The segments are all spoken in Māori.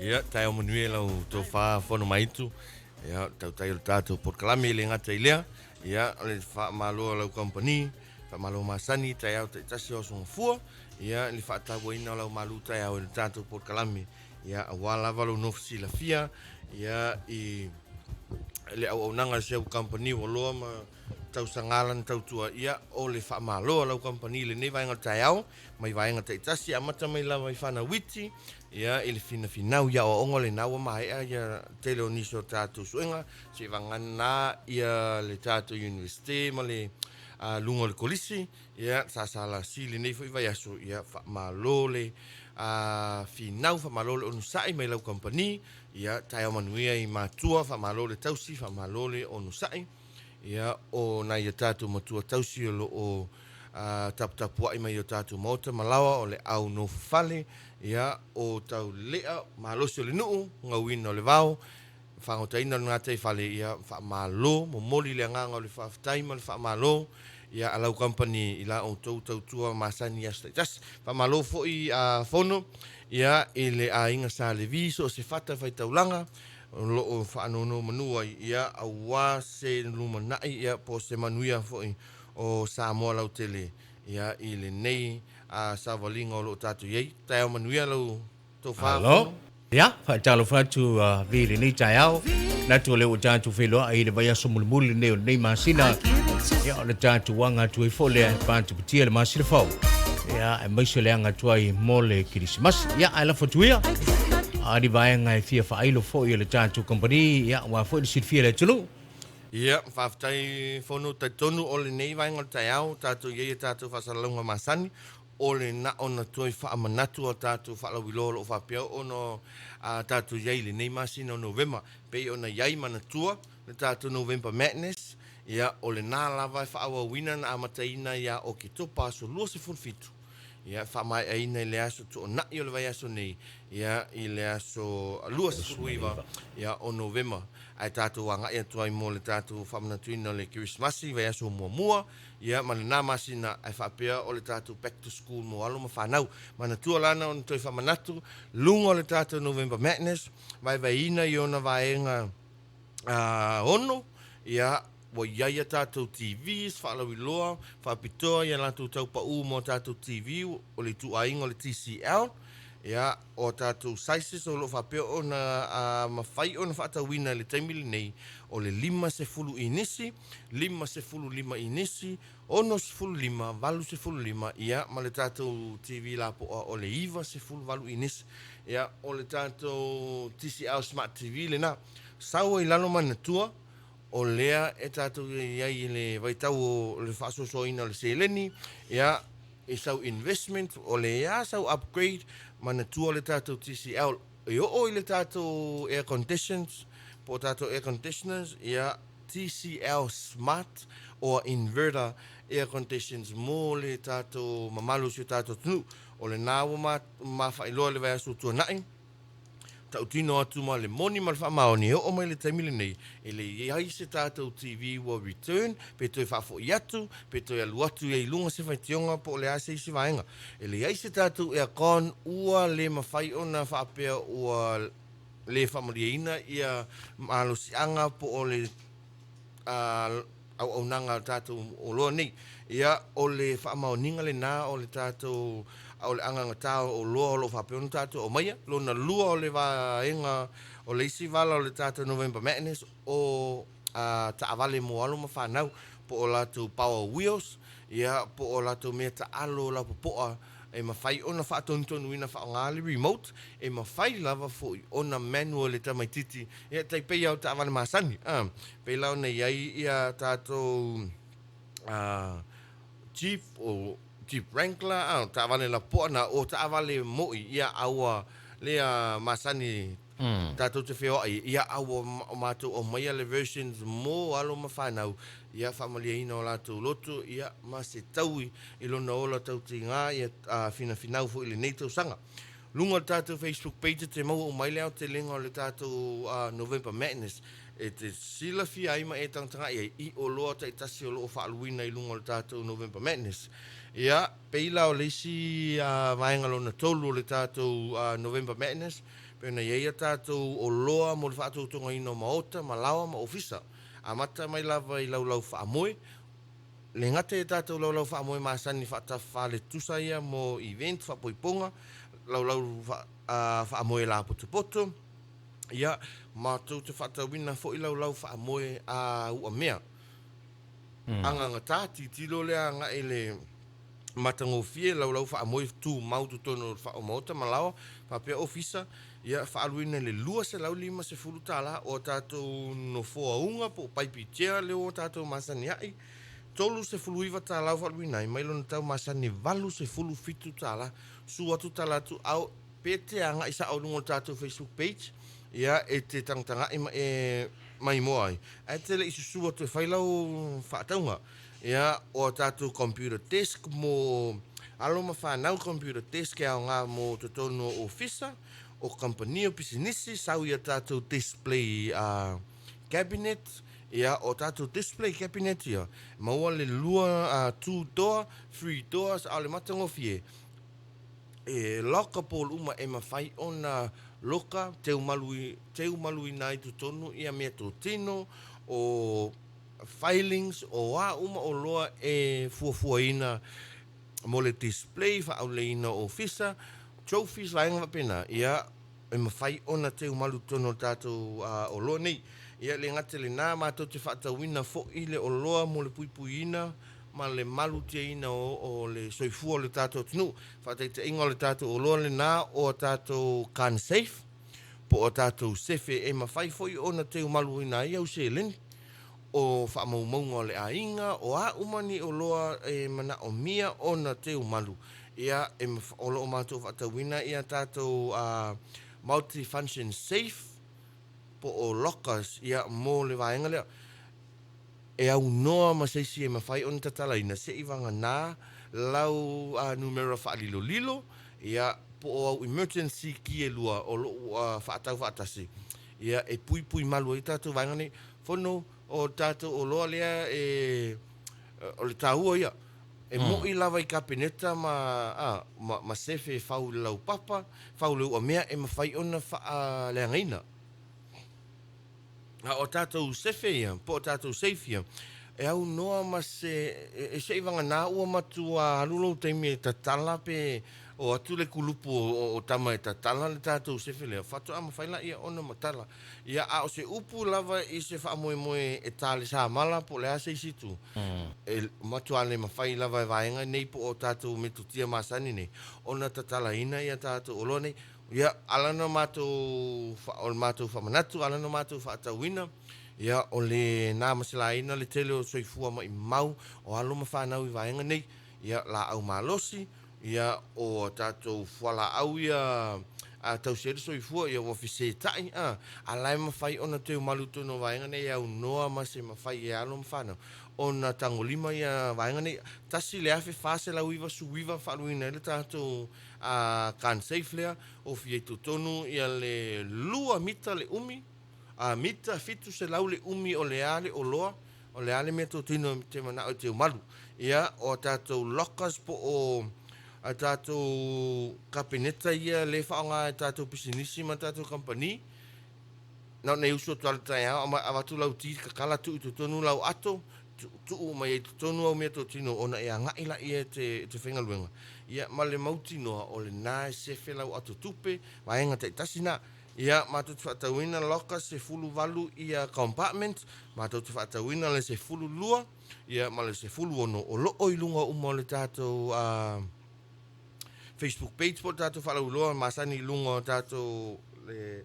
Ia, tai o manui lau tō wha whono maitu. Ia, tau tai o tātou Port Kalame le ngata i lea. Ia, le wha māloa lau company, wha māloa masani, tai au tai tasi o songa fua. Ia, le wha tāua ina lau malu tai au le tātou Port Kalame. Ia, a wala walau nofisi la fia. Ia, i le au nanga se au company o loa ma tau sangalan tau tua ia o le wha māloa lau company le nei vaenga tai au. Mai vaenga tai tasi amata mai la mai whana witi. Ia, ele fina finau ia o ongo le naua mai ia tele o niso tātou suenga. Se vangana ia le tātou university ma le lungo le kolisi. Ia, sasala si le nei fai vai aso ia wha mālo le finau wha mālo le onusai mai lau company. Ia, tai au manuia i mātua wha mālo le tausi wha mālo le onusai. Ia, o na ia tātou matua tausi o lo o taputapua i mai o tātou mota malawa o le au no fale. Ia, o tau lea malosi o le nuu, ngawina o le vau. Whangotaina o ngā tei fale ia wha malo, mo moli le nganga o le whaaftaima le wha malo. Ia, alau company i la o tau tua masani asta i tas. Wha malo fo i fono. Ia, i le a inga sa le viso o se fata whai taulanga. Lo o whaanono manua ia awa se lumanai ia po se manuia fo i o Samoa lau tele. Ia, i le nei sa walinga o lo tatu iei. Tai au manuia lau tō whaafono. Ya, Talofa tu vile ni tayao. Na tu le utatu felo ai le vaya somulmuli ne nei masina. Ya le tatu wanga tu fole pa tu tia le masina fo. Ya, mai se le anga tu ai mole Christmas. Ya, ala fotuia. Adi vaya ngai fia fa ailo fo le tatu company ya wa fo sit fia le tulu. Ia, whaftai whono tai tonu o le nei vaenga tai au, tātou iei tātou whasalalunga masani, o le na ona toi whaamanatu o tātou whaalawilolo o whapea ono tātou iei le nei masina o November, pei ona iei manatua, le tātou November Madness, ia o le nā lava whaawa wina na amataina ia o ki topa so lua se fulfitu. Ia, whamai aina i le aso tu o nai o le vai aso nei, ia i le aso lua se fuluiva, ia o November. Ai tātou wanga ia tuai mo le tātou whamanatuina le Christmasi, vai aso mua, ia ma le nā masina ai whapea o le tātou back to school mo alo ma whanau. Mana tua lana o toi whamanatu, lunga o le tātou November Madness, vai ina i ona vaenga ono, ia wa iaia tātou TVs, whaalawi loa, whapitoa ia lātou tau pa mo tātou TV, o le tuainga o le TCL, ia o tātou sizes o lo whapeo o na mawhai o na whaatawina le taimili nei, o le 5 inisi, 5 inisi, ono 5, valu 5, ia ma le tātou TV lapo o le iwa 5 inisi, ia o le tātou TCL Smart TV le na, saua i lalo manatua, o lea e tātou iai le vaitau o le whaasosoina le seleni, ia e sau investment, o le ia sau upgrade, mana tua le tātou TCL, e o i le tātou air conditions, po tātou air conditioners, ia TCL Smart, o inverter air conditions, mo le tātou mamalu si tātou tunu, o le nāua ma whailoa le vai aso tua nai, tau tino atu ma le moni ma le whamaoni o mai le taimile nei e le iai se tātou TV wa return pe toi whafo i atu pe toi alu atu e ilunga se whaitionga po le ase isi vaenga e le iai se tātou e a kon ua le mawhai o na whaapea ua le whamariaina ia malosianga po o le au nanga tātou o loa nei ia o le whaamaoninga le nā o le tātou o le anga tau o loa o lo whapeonu tātou o maia, lona lua o le vaenga o le isi vala o le tātou November Madness o taawale mo alo ma whanau po o lātou Power Wheels, ia po o lātou mea taalo la popoa e mawhai ona whaatontonu ina whaongali remote, e mawhai lava fo ona manual e tamaititi, ia taipei au taawale masani, pei lau nei iai ia tātou Jeep o Jeep Wrangler, taawale la poana o taawale moi ia aua lea masani tātou te wheo ai, ia aua mātou o maia le versions mō alo ma whanau, ia whamalia ina o lātou loto, ia ma se taui i lona ola tau te ngā, ia whina whinau fo i le nei tau sanga. Lunga tātou Facebook page te mau o mai leo te lenga o le tātou November Madness, e te sila fia ima e tangtanga i o loa te tasi o loo whaaluina i lunga o le tātou November Madness. Ia, peila o leisi vaenga lona tolu o le tātou November Madness, Pena ia tātou o loa mo le whaatoutonga ino maota, malawa, ma ofisa. A mata mai lava I laulau whaamoe. Le ngate e tātou laulau whaamoe maasani whaatawhale tusa ia mo event, whapoiponga, laulau whaamoe la potopoto. Ia, mātou te whaatawina fo I laulau whaamoe a ua mea. Anga ngata, titilo lea nga ele matango fie, laulau whaamoe tū mautu tono whaomauta malawa, whapea ofisa, ia whaaluina le lua se lau lima se fulu tāla o tātou no foa unga po paipi tea leo o tātou masani ai. Tolu se fulu iwa tālau whaaluina, mailo na tau masani valu se fulu fitu tāla, su atu tāla tu au pete anga isa au lungo tātou Facebook page, ia e te tangtanga mai moa ai. E te le isu sua te whailau whaataunga, ia o tātou computer desk mo aloma whanau computer desk e au ngā mo te tono ofisa, o company o pisinisi, sau ia tātou display cabinet, ia o tātou display cabinet ia. Maua le lua 2 door, 3 doors, au le matango fie. E loka pol uma e mawhai o na loka, teu malui nai tu tonu, ia mea tō tino, o filings, o a uma o loa e fuafuaina mo le display, wha au le ina ofisa, trophies laenga pena, ia e mawhai ona te umalu tono tātou o loa nei. Ia le ngate le nā mātou te whaatawina fo I le o loa mo le puipuina, ma le malu te ina o le soifua le tātou tinu. Whaatei te ingo le tātou o loa le nā o tātou can safe, po o tātou sefe e mawhai fo I ona te umalu ina I au se leni. O whaamaumaunga o le ainga, o a umani o loa e mana o mia o na te umalu. Ia e olo o mātou whaatawina, ia tātou multi-function safe, po o lockers, ia mō le vaenga lea. E au noa ma seisi e mawhai on tatalaina, se I wanga nā, lau numero whaalilo lilo, ia po o au emergency ki e lua, o whaatau whaatasi. Ia e pui malu I tātou vaenga nei, whono, o tātou o loa lea o le tāua ia. E mo I lava I kapineta ma sefe whau lau papa, whau lau a mea e mawhai ona wha leangaina. O tātou sefe ia, po tātou safe ia. E au noa ma se wanga nā ua matu a halulou teimi e tatala pe o atu le kulupu o tama e tatala le tātou sefe lea. Whatu ama whaila ia ona matala. Ia a o se upu lava I se whaamoe moe e tāle sa mala po le ase I situ. E matu ale mawhai lava e vaenga nei po o tātou metutia masani nei. Ona tatala ina ia tātou olo nei. Ia alana mātou whamanatu, alana mātou whaatawina. Ia o le nā masila ina le tele o soifua mai mau o aloma whanau I vaenga nei. Ia la au malosi. Ia o tātou whala au ia tau sere soifua ia wafise tai. Alai mawhai ona teo maluto no vaenga nei au noa mase mawhai e aloma whanau. Ona tango lima ia vaenga nei. Tasi le afe fase lau iwa suwiwa whaluina ele tātou kan safe lea. O fie tonu ia le lua mita le umi. Mita fitu se lau le umi o le ale o loa. O le ale mea tō tino te mana o te umalu. Ia o tātou lockers po o a tātou kapineta ia le whaonga a tātou pisinisi ma tātou company. Nau nei uso tuala tai au, a watu lau ti kakala tu I tonu lau ato, tu mai e tonu au mea tō tino, ona e a ngaila ia te whengaluenga. Ia ma le mautinoa o le nā sefe lau ato tupe, vaenga te tasina. Ia mātou te whaatawina loka se fulu valu ia compartment, mātou te whaatawina le se fulu lua, ia ma le se fulu ono o loo I lunga uma le tātou Facebook page po tātou whalau loa, masani lunga tātou le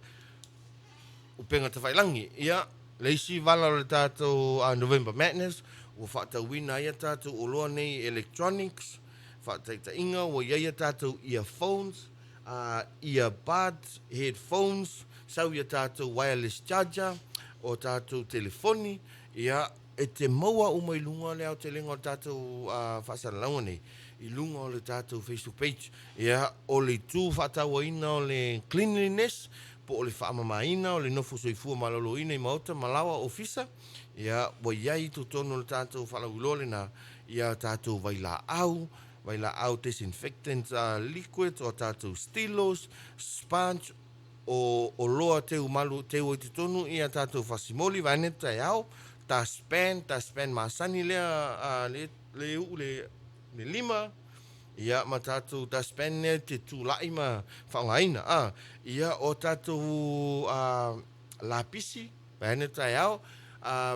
upenga te whailangi. Ia, leisi vala le tātou November Madness, o whaatawina ia tātou o loa nei electronics, whaataita inga, o ia tātou earphones, earbuds, headphones, sau ia tātou wireless charger, o tātou telefoni, ia e te maua uma I lunga leo te lenga o tātou whaasaralaunga nei. I lunga o le tātou Facebook page. Ia o le tū whaatawaina o le cleanliness, po o le whaamamaina o le nofo soifua maloloina I maota malawa ofisa. Ia wa iai tu tono le tātou whalawilole na ia tātou waila au disinfectant liquid o tātou stilos, sponge, o loa te umalu te o te tonu ia tātou whasimoli vane tai au, ta span masani lea le lima, ia ma tātou ta span lea te tūlai ma whaongaina, ia o tātou lapisi, vane tai au,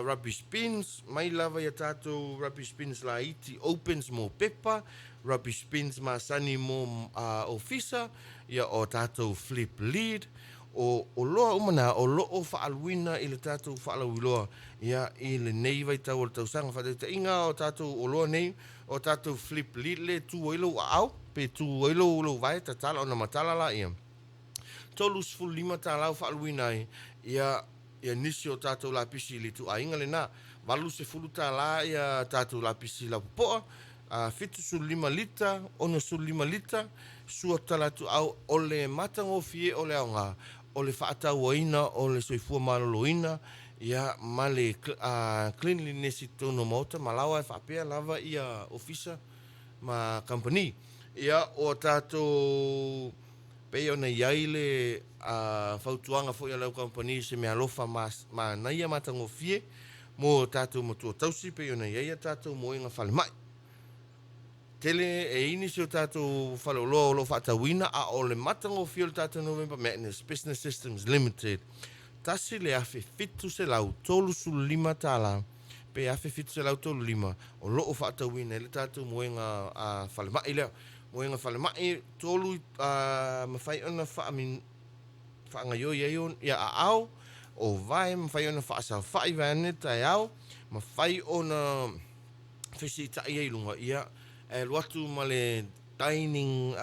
rubbish bins, mai lava ia tātou rubbish bins la iti opens mo pepa, rubbish bins masani mo officer, ia o tātou flip lead, o loa umana, o loo whaaluina i le tātou whaalauiloa, ia i le nei vai tau o le tausanga whadeta inga o tātou o loa nei, o tātou flip lead le tu oilo au, pe tu oilo ulo vai, ta tala o na matala la ia. Tolu sfulu lima tā lau whaaluina ia nisi o tātou la pisi le tu ainga le nā, walu se fulu tā la ia tātou la pisi la popoa, fitu su 5 lita, ono su 5 lita, sua talatu au ole matango fie ole au ngā, ole whaatau oina, ole soifua maloloina, ia male cleanliness i tono mauta, malawa e whapea lava ia officer ma company. Ia o tātou pei ona iai le whautuanga fo ia lau company se mea lofa ma naia matango fie, mo tātou matua tausi pei ona iai a tātou moenga whale mai. Tele e ini si o tātou whaleoloa o lo whaatawina a o le matango fio le tātou November Madness Business Systems Limited. Tasi le afe fitu se lau tolu sulu 5 tāla, pe afe fitu se lau tolu 5, o loo whaatawina le tātou moenga whale mai lea. Moenga whale mai tolu mawhai ona whaangayoi ia a au, o vai mawhai ona whaasau whai vane tai au, mawhai ona whisi tai ei lunga ia, e luatu ma le dining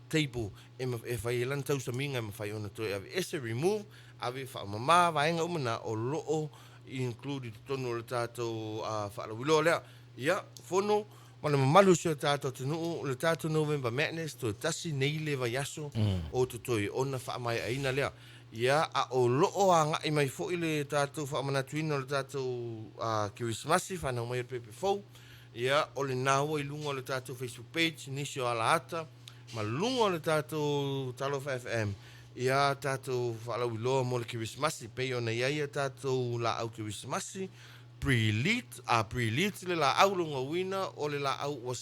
table e whai lan tau sa minga ma whai ona toi ave ese remove ave wha mama vaenga umana o loo included tonu le tātou whaalawiloa lea ia whono ma le mamalu si o tātou tunu le tātou November Madness to tasi nei le vai aso o to toi ona wha mai aina lea ia a o loo a ngai mai fo i le tātou wha manatuina le tātou Kirismasi whanau mai o pepe fau ia o le nāua i lunga o le tātou Facebook page, nisi o ala ata, ma lunga o le tātou Talofa FM, ia tātou whalauiloa mo le Kirismasi, pei ona iaia tātou la au Kirismasi, pre-lead le la au lunga wina, o le la au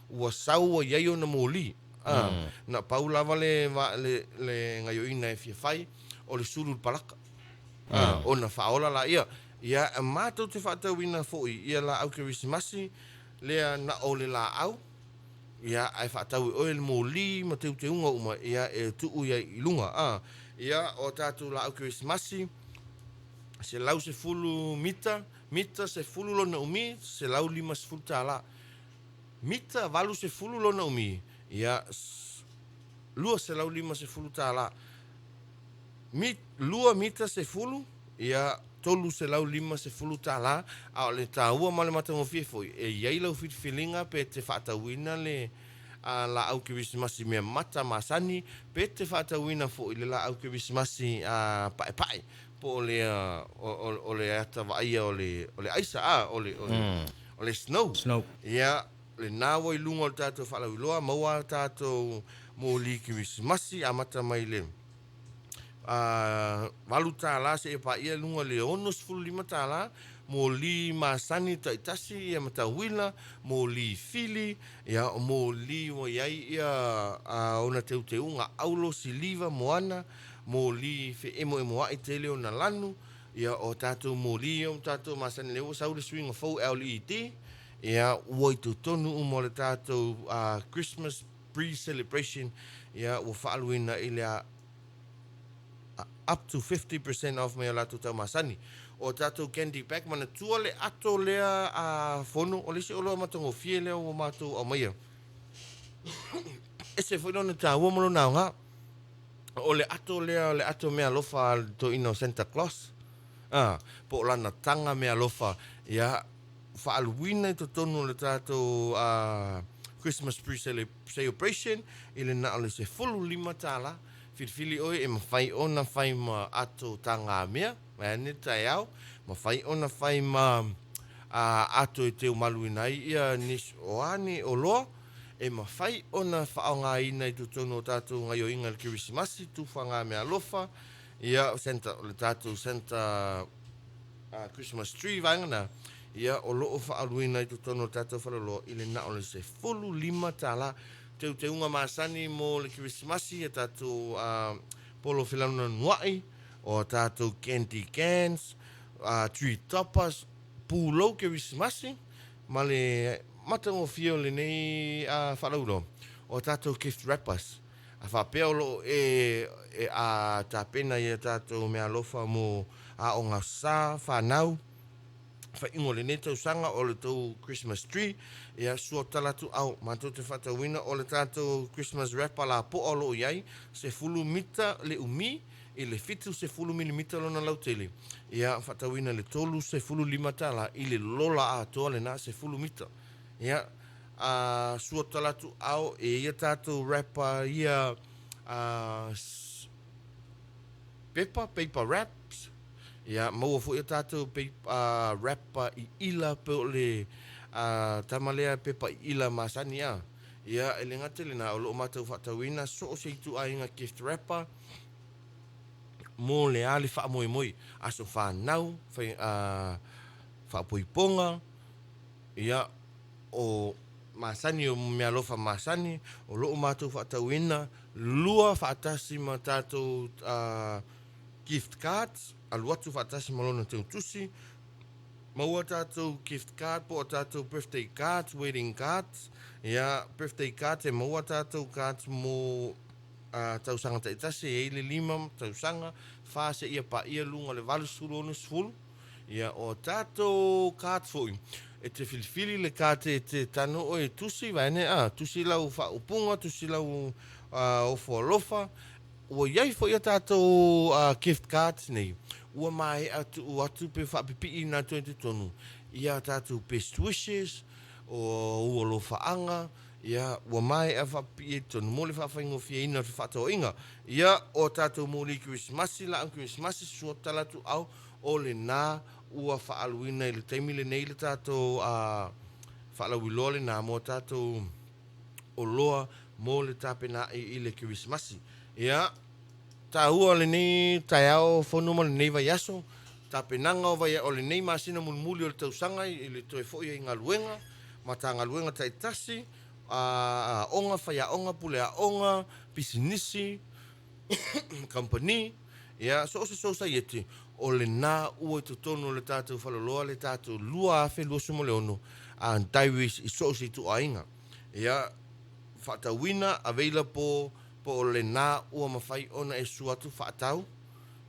wasau wa iaio na mōli. Na pau lava le ngaioina e fia fai, o le suru palaka. O na whaola la ia. Ia mātou te whaatauina fōi, ia la au Kirismasi, lea na o le la au, ia ai whaatau oe le mōli, ma teu te unga uma, ia e tuu ia i lunga. Ia o tātou la au Kirismasi, se lau se fulu mita se fulu lona umi, se lau 5 se fulu tāla. Mita valu se fulu lona umi, ia lua se lau 5 se fulu tāla. Lua mita se fulu, ia tolu se lau 5 se fulu tāla, a o le tāua ma le matango fiefoi, e iei lau whitwhilinga pe te whaatauina le la au Kirismasi mea mata masani, pe te whaatauina fo i le la au Kirismasi pae, po o le ata vaia o le aisa, o le snow. Ia, le nāua i lunga o tātou whalauiloa, maua tātou mō li Kirismasi, a mata mai le. Walu tāla se e pa ia lunga le ono sfulu 5 tāla, mō li masani taitasi ia matawila, mō li fili, ia mō li wa iai ia ona te unga aulo si liva moana, mō li fe emo ai te leo na lanu, ia o tātou mō li o tātou masani leo saure swing of fau LED, ia uoi tu tonu umo le tātou Christmas pre-celebration, ia ua whaaluina ilea up to 50% off mea latu tau masani. O tātou candy pack, mana tua le ato lea whono, o lisi oloa matongo fie lea o mātou au maia. E se whainona tā uamano nao ngā, o le ato lea, le ato mea lofa to ino Santa Claus. Po lana tanga mea lofa, ia whaaluina i to tonu le tātou Christmas pre-celebration, ili na ole se fulu 5 tāla, Whirwhili oe e mawhai ona whai ma ato tanga mea, mea ne tai au, mawhai ona whai ma ato e teo maluinai ia nis o ane o loa, e mawhai ona whaonga ina I tu tono tātou ngai o inga le Kirisimasi, tu whanga mea lofa, ia Santa, le tātou Santa Christmas tree vangana, ia o loo whaaluina I tu tono tātou whalalo I le na o le se fulu lima tāla, te unga masani mo le Kirisimasi, e tātou polo whilauna nuai, o tātou candy cans, tree toppers, pūlau Kirisimasi, ma le matango fio le nei whalaulo, o tātou gift wrappers, a whapea lo a tāpena I a tātou mea lofa mo a o ngā sā whanau, fa ingo le ne tau sanga o le tau Christmas tree, ia sua talatu au, mātou te whatauina o le tātou Christmas wrapper la po olo iai, se fulu mita le umi, I le fitu se fulu milimita lona lautele. Ia whatauina le tolu se fulu limatala, I le lola a toa le na se fulu mita. Ia sua talatu au, ia tātou wrapper, ia paper wraps, ia maua fu ia tātou paper wrapper I ila pe o le tamalea paper I ila masani ia. Ia ele ngate le na o loo mātou whatauina, so o se itu a inga gift wrapper, mo le ali wha moi moi, aso whanau, wha poiponga, ia o masani o mea lofa masani, o loo mātou whatauina, lua whaatasi ma tātou gift cards, aluatu whaatasi malona te utusi, maua tātou gift card, po tātou birthday cards, wedding cards, ia birthday cards e maua tātou cards mo tau sanga te itase e le lima tau sanga whase ia pa ia lunga le walu suru onu sfulu ia o tātou kāt fui e te filifili le kāte te tano o e tusi vaene tusi lau wha upunga tusi lau o fualofa ua iai fo ia tātou gift cards nei ua mai atu pe whapipi I nā tuente tonu ia tātou best wishes o ua lo whaanga ia ua mai a whapi e tonu mole whawhaingo fia ina te whatau inga ia o tātou mōli Christmasi la an Christmasi sua talatu au o le nā ua whaaluina I le taimi le nei le tātou whaalawilo le nā mo tātou o loa mo le tāpena I le Christmasi ia tā ua le nei tai au whanuma le nei vai aso tāpenanga o vai o le nei masina mulmuli o le tausanga I le toe fo I ngā luenga ma tā ngā luenga tai tasi onga whaia onga pule a onga pisinisi company ia so sa yeti o le nā ua I tonu le tātou whaloloa le tātou lua a whelua sumo le ono daiwis I so si tu ainga ia whatauina available po o le nā ua mawhai ona e suatu whaatau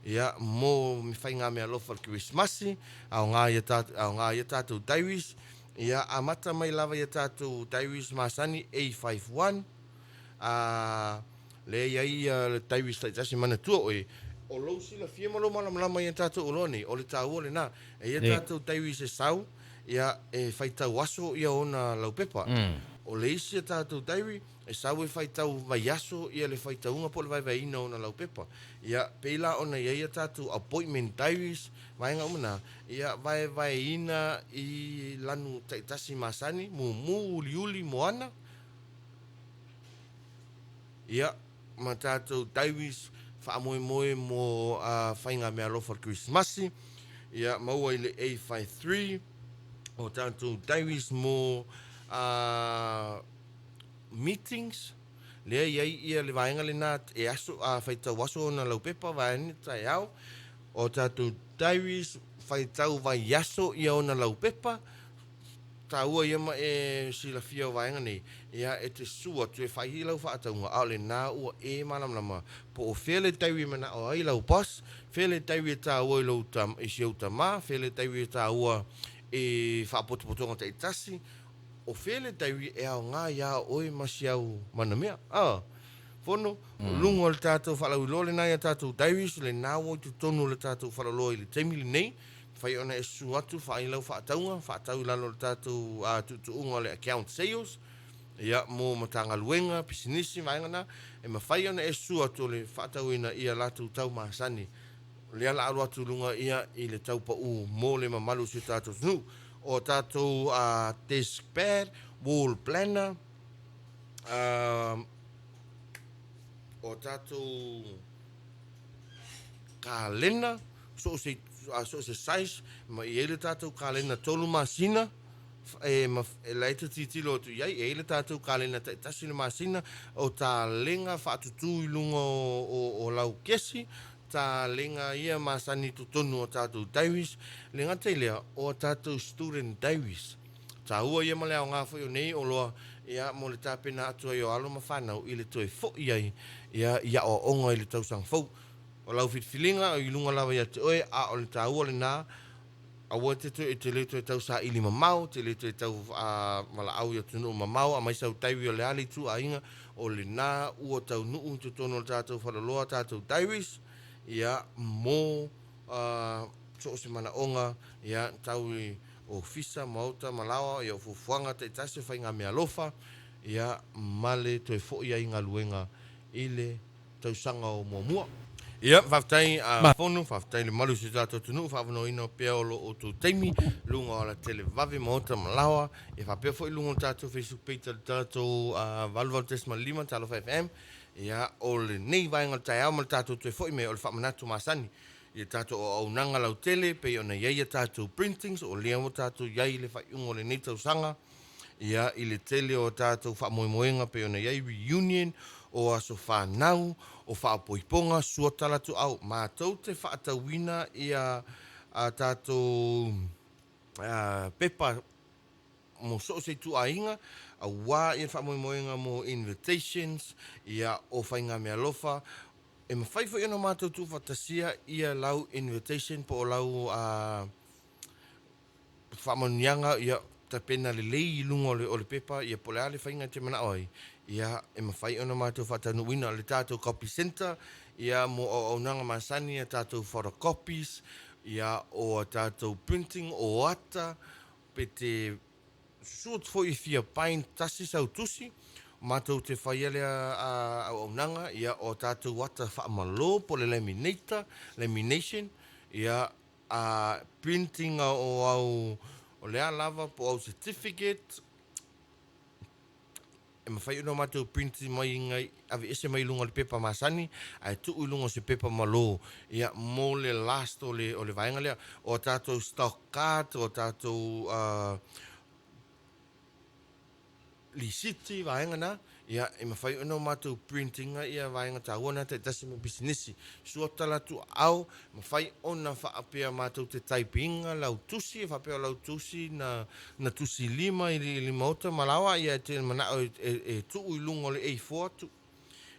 ia mo mi whai ngā mea lofa Christmasi au ngā ia tātou daiwis ia amata mai lava ia tātou daiwis masani A51 le ia le daiwis taitasi mana tua oe o lau sila fia malo malama ia tātou oloni o le tāua le nā ia tātou daiwis e sau ia e whaitau aso ia ona lau pepa o le isi ia tātou daiwi e sau e whaitau vai aso ia le whaitaunga po le vai vai ina ona lau pepa ia peila ona ia tātou appointment daiwis vaenga umana ia vai ina I lanu taitasi masani mu uliuli moana ia ma tātou daiwis whaamoe mo whainga mea lofa Christmasi ia maua I le A53 o tātou daiwis mo meetings lea iai ia le vaenga le nā e aso whaitau aso na lau pepa vaeni tai au o tātou daiwis whaitau vai aso ia ona lau pepa tā ua ia ma e sila fia o vaenga nei ia e te sua tu e whaihi lau whaataunga au le nā ua e malamlama po o whele taiwi mana o ai lau pas whele taiwi tā ua I lau I siau ta mā whele taiwi tā ua e whaapotopotonga te itasi o whele taiwi e au ngā ia oi masiau mana mea fono lungo le tātou whalawilo le nai a tātou daiwis le nā ua tu tonu le tātou whalalo I le taimi le nei whai ona e su atu whai lau whaatau lalo le tātou tuunga le account sales ia mo matanga luenga pisinisi vaengana e mawhai ona e su atu le whaatau ina ia latu tau mahasani le ala alu atu lunga ia I le tau pa u mo le mamalu si tātou snu o tātou desk pad wall planner Um, o tātou kalena, so se size, ma i ele tātou kalena tolu masina, lai te titilo tu iai, e ele tātou kalena te tasi le masina, o tā lenga whaatutu i lunga o lau kesi, tā lenga ia masani tu tonu o tātou Davis, lenga te lea o tātou student Davis. Tā ua ia malea o ngā whai o nei o loa, ia mo le tāpena atua i o alo ma whanau, i le toi fo iai, ia o onga i le tausang fau. O lau fitfilinga o i lunga lawa ia te oe, a o le tā ua le nā, a ua te tu e te leto e tau sa ili mamau, te leto e tau mala au ia tunu mamau, a maisau taiwi o le ali tu a inga, o le nā ua tau nuu tu tono le tātou whalaloa tātou Dairis, ia mō so se mana onga, ia tau i o fisa, mauta, malawa, ia o fufuanga te tase whai ngā mea lofa, ia male toi fo ia inga luenga ile tausanga o mua. Ia, whaftai a whonu, whaftai le malu si tātou tunu, whawano ino pia o lo o tū teimi, lunga o la tele vavi maota malawa, e whapea fo i lunga o tātou Facebook page tātou Valval Tesma Lima, Talofa FM, ia o le nei vaenga tai au mal tātou tue fo i me o le whamanatu masani, ia tātou o au nanga lau tele, pe o na iaia tātou printings, o lea mo tātou iai le whaiungo le nei tau sanga, ia i le tele o tātou whamoemoenga pe o na iai reunion, o aso whanau, o whaapoiponga, sua talatu au. Mātou te whaatawina ia tātou pepa mo so se tu ainga, a wā ia whamoemoenga mo invitations, ia o whainga mea lofa, e mawhaifo ia no mātou tu whatasia ia lau invitation po o lau whamonianga ia ta pena le lei lunga o le pepa ia pole ale whainga te mana oi. Ia e mawhai ona mātou whatanu wina le tātou copy center, ia mo o nanga masani a tātou photocopies, ia o tātou printing o ata, pe te suot fo i fia pain tasi sau tusi, mātou te whaiele a nanga, ia o tātou wata whaamalo po le lamination, ia printing o lea lava po au certificate, e mawhai una mātou printing mai ngai, avi ese mai lunga le pepa masani, ai tuu lunga se pepa malo, ia mo le last o le vaenga lea, o tātou stock card, o tātou lisiti vaenga na, ia e mawhai una mātou printing ia vaenga tā wana te tasi mo businessi. Sua talatu au, mawhai ona whaapea mātou te taipinga lau tusi, e whaapea lau tusi na tusi lima i lima ota malawa, ia te manao e tuu i lungo le A4 tu.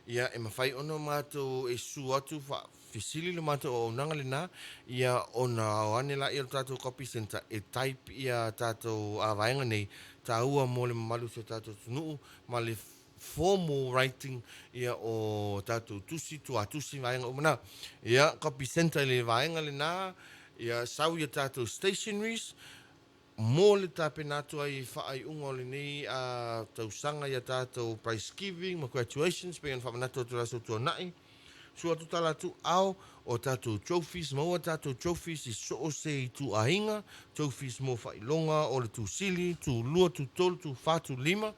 Ia e mawhai ona mātou e su atu fisili le mātou o nanga le nā, ia ona o anela i o tātou copy center, e type ia tātou vaenga nei, tā ua mo le mamalu se tātou tunuu, ma le formal writing ia o tātou tusi, tua tusi vaenga o mana. Ia copy center le vaenga le nā, ia sau ia tātou stationaries, mo le tāpenatu ai whaai ungo le nei tausanga ia tātou prize giving, ma graduations, pe an whamanatu atu raso tua nai. Sua tu talatu au o tātou trophies, maua tātou trophies i so o se i tu ainga, trophies mo whailonga o le tu sili, tu lua, tu tolu, tu whatu lima,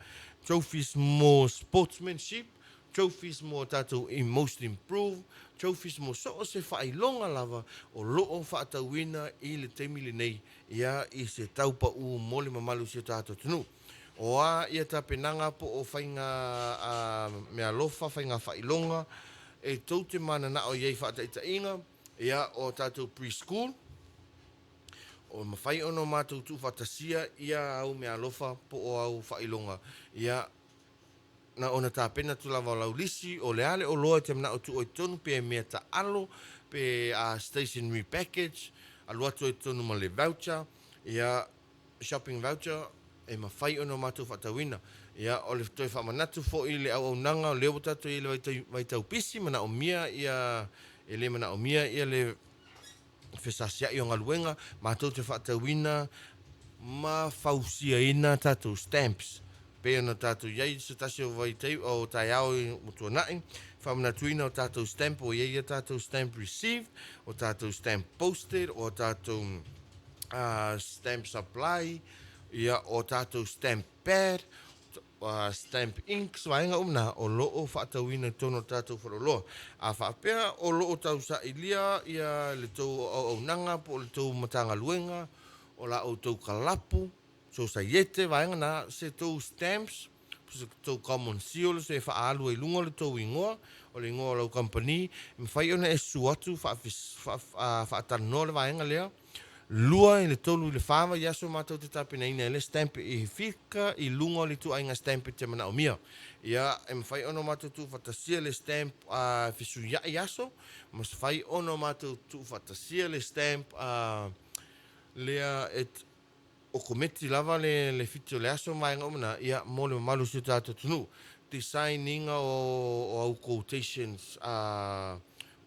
trophies mo sportsmanship, trophies mo tātou i most improved, trophies mo so o se whailonga lava o loo whaatawina i le teimili nei, ia i se taupa u mole mamalu se tātou tunu. Oa ia ta penanga po o whainga mea lofa, whainga whailonga, e tau te mana na o iei whaataita inga, ia o tātou preschool, o mawhai ono mātou tu whatasia, ia au mea lofa po o au whailonga, ia na ona tā pena tu lava lau lisi, o le ale o loa te mana o tu o tonu, pe mea ta alo, pe stationery package, a loa tu o tonu ma le voucher, ia shopping voucher, e mawhai ono mātou whatawina. Ia, o le toi whamanatu fo i le au nanga, o leo tato i le waitau pisi, mana o mia ia, e le mana o mia ia le whesasia i o ngaluenga, mātou te whatawina, ma fausia ina tatou stamps. Pe ona tatou iai se tasi o waitau o tai au i mutua nai, whamanatuina o tatou stamp, o iai tatou stamp received, o tatou stamp posted, o tatou stamp supply, ia o tatou stamp pad, stamp inks vaenga umna o loo whaatauina tono tātou whaloloa. A whaapea o loo tau sa ilia ia le tau au nanga po le tau matanga luenga o la o tau kalapu so sa yete vaenga na se tau stamps se tau common seal se whaalu e lunga le tau ingoa o le ingoa lau company me whai ona e suatu whaatanoa le vaenga lea lua i le tolu i le whawa i aso mātou te tapina ina le stamp i whika i lunga le tu ainga stamp te mana o mia. Ia e mwhai ono mātou tu whatasia le stamp whisu ia i aso, mas whai ono mātou tu whatasia le stamp lea et o kometi lava le fitio le aso mai ngomana ia mo le malu si tātou tunu. Designinga o au quotations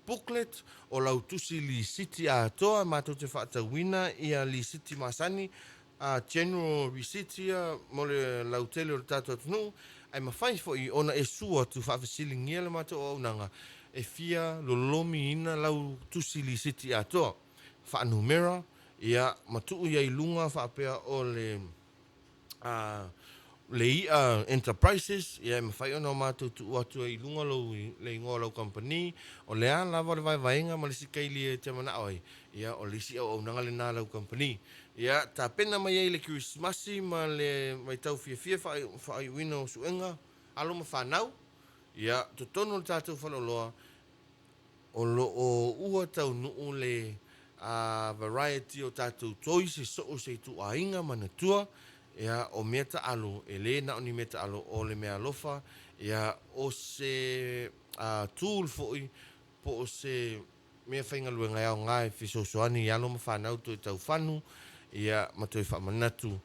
booklet o lau tusi li city a toa mātou te whaatauina ia li city masani general receipt ia mo le lau tele o le tātou tunu ai mawhai fo i ona e sua tu whaafasilingia le mātou o aunanga e fia lolomi ina lau tusi li city a toa whaanumera ia matuu ia i lunga whaapea o le le ia enterprises ia me fai ona mātou tu atu i lunga lau le ingoa lau company o le an lava le vai vainga ma le sikaili e te mana oi ia o le si au nanga le nā lau company ia ta pena mai ai le Christmasi ma le mai tau fia fai wino suenga alo ma whanau ia to tono le tātou whaloloa o lo o ua tau nuu le variety o tātou toys e so o se tu ainga manatua ia o meta alo e le na oni meta alo o le mea lofa ia o se tool foi po o se mea whainga luenga au ngai fisosoani ia lo mawhanau to tau whanu ia matoi whamanatu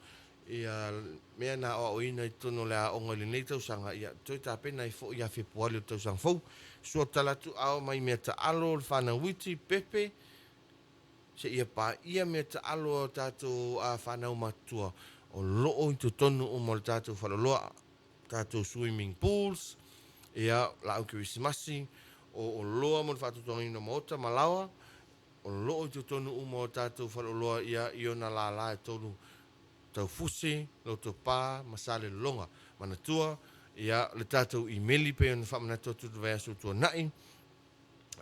ia mea na o ina i tono lea o ngai le nei tau sanga ia toi tāpena i fo ia februari o tau sang fau sua talatu au mai meta alo le whanau witi pepe se ia pa ia meta alo tātou whanau matua o loo i to tonu o mo le tātou whaloloa, tātou swimming pools, ia lau Christmasi, o loa mo le whātutonga ino maota malawa, o loo i to tonu o mo le tātou whaloloa, ia iona la la e tonu tau fuse, lo to pā, masale longa, manatua, ia le tātou i meli pe ona whamanatua tutu vai aso tua nai,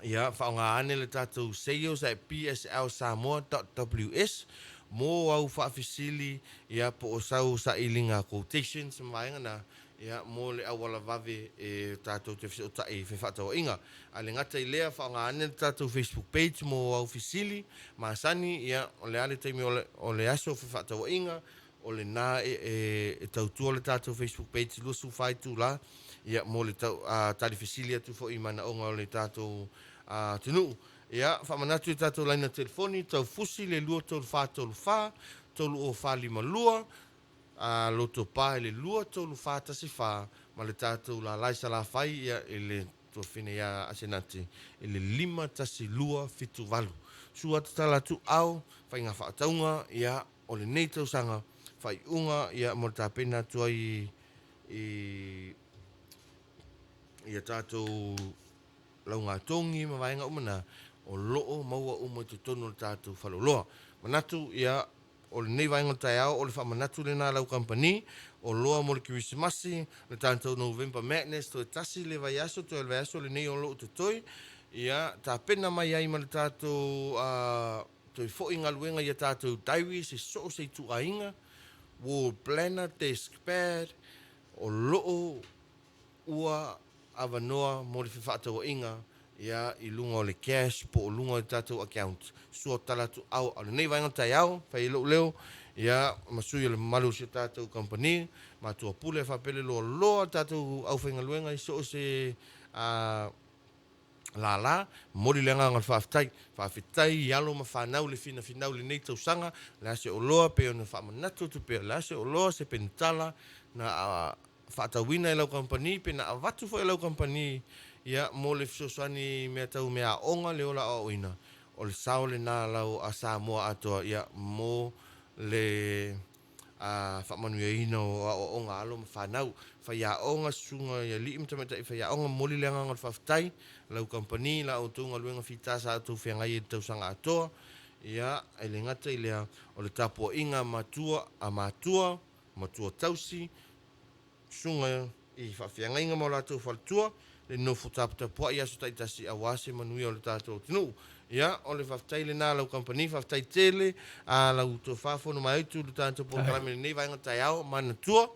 ia whaonga ane le tātou sales at BSL Samoa.ws, mo au whaafisili ia po o sau sa ilinga quotations maenga na ia mo le awala vave e tātou te whiso tai whi whatau inga. A le ngata i lea whaonga ane tātou Facebook page mo au fisili maasani ia o le ale teimi o le aso whi whatau inga o le nā e tautua le tātou Facebook page lusu whai tū la ia mo le tau tari fisili atu fo i mana onga o le tātou tunu. Ia, whamanatu i tātou laina telefoni, tau fusi le lua tolu wha, tolu o wha lima lua, loto pā le lua tolu wha tasi wha, ma le tātou la laisa la whai, ia, le to fine ia asenati, le lima tasi lua fitu walu. Sua tatala tu au, whai ngā whaataunga, ia, o le nei tau sanga, whai unga, ia, mo le tāpena tua ia tātou lau ngā tongi, ma vaenga umana, o loo maua umo te tonu le tātou whaloloa. Manatu ia o le nei vaenga tai au o le whamanatu le nā lau company o loa mo le Christmasi le tātou November Madness to e tasi le vai aso to e le vai aso le nei o loo te toi ia tā pena mai ai ma le tātou to i fo inga luenga ia tātou diary se so se tu ainga wall planner, desk pad o loo ua avanoa mo le whiwhātau inga ia i lunga o le cash po o lunga o le tātou account. Sua talatu au, ale nei vainga tai au, whai leo leo, ia masui o le malu si tātou company, mātua pule whapele loa tātou au whainga luenga i so se la, mori lenga ngal whawhitai, i alo ma whanau le finau le nei tau sanga, le ase o loa pe ona whamanatu tu pe, le ase o loa se pentala na whaatawina e lau company, pe na avatu fo e lau company, ia mo le fisosani mea tau mea onga le ola o ina. O le sao le nā lau a Samoa atoa ia mo le whamanu ia ina o onga alo ma whanau. Whai a onga sunga ia li imta meta i whai a onga moli leanga ngal whawhitai. Lau company la o tunga luenga whitasa atu whiangai e tau sanga atoa. Ia e le ngata i lea o le tapua inga matua tausi. sunga I whawhiangainga mo rātou whalatua, le no futaputapua I aso taitasi awase manui o le tātou tinu. Ia, o le whaftaile nā lau company, whaftai tele, a lau tō whafono mai tu le tātou pōkalame nei vainga tai au, mana tua,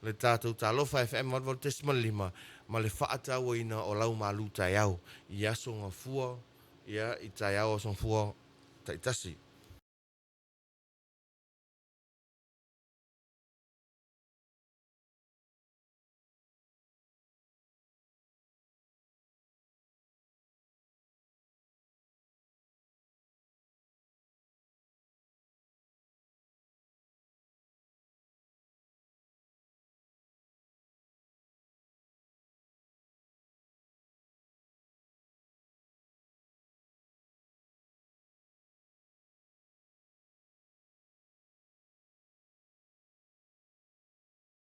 le tātou Talofa FM Marvel Testimony lima, ma le whaatau ina o lau malu tai au, I aso ngā fua, ia I tai au o son fua taitasi.